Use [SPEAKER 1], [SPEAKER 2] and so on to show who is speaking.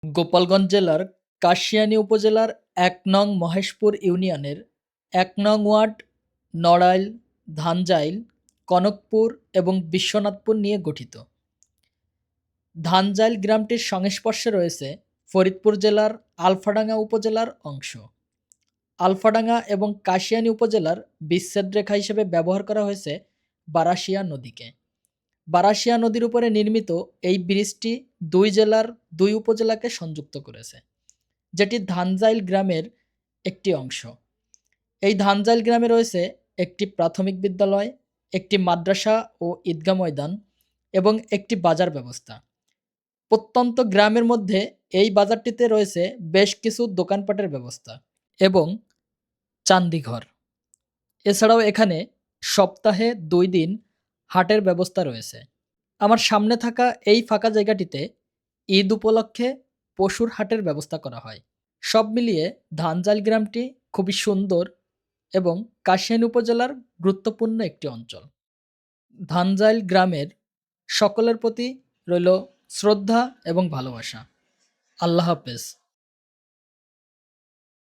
[SPEAKER 1] গোপালগঞ্জ জেলার কাশিয়ানী উপজেলার ১ নং মহেশপুর ইউনিয়নের ১ নং ওয়ার্ড নড়াইল, ধানজাইল, কনকপুর এবং বিশ্বনাথপুর নিয়ে গঠিত। ধানজাইল গ্রামটির সংস্পর্শে রয়েছে ফরিদপুর জেলার আলফাডাঙ্গা উপজেলার অংশ। আলফাডাঙ্গা এবং কাশিয়ানী উপজেলার বিচ্ছেদ রেখা হিসেবে ব্যবহার করা হয়েছে বারাশিয়া নদীকে। বারাশিয়া নদীর উপরে নির্মিত এই ব্রিজটি দুই জেলার দুই উপজেলাকে সংযুক্ত করেছে, যেটি ধানজাইল গ্রামের একটি অংশ। এই ধানজাইল গ্রামে রয়েছে একটি প্রাথমিক বিদ্যালয়, একটি মাদ্রাসা ও ঈদগাহ ময়দান এবং একটি বাজার ব্যবস্থা। প্রত্যন্ত গ্রামের মধ্যে এই বাজারটিতে রয়েছে বেশ কিছু দোকানপাটের ব্যবস্থা এবং চান্দিঘর। এছাড়াও এখানে সপ্তাহে ২ দিন হাটের ব্যবস্থা রয়েছে। আমার সামনে থাকা এই ফাঁকা জায়গাটিতে ঈদ উপলক্ষে পশুর হাটের ব্যবস্থা করা হয়। সব মিলিয়ে ধানজাইল গ্রামটি খুবই সুন্দর এবং কাশিয়ানী উপজেলার গুরুত্বপূর্ণ একটি অঞ্চল। ধানজাইল গ্রামের সকলের প্রতি রইল শ্রদ্ধা এবং ভালোবাসা। আল্লাহ হাফেজ।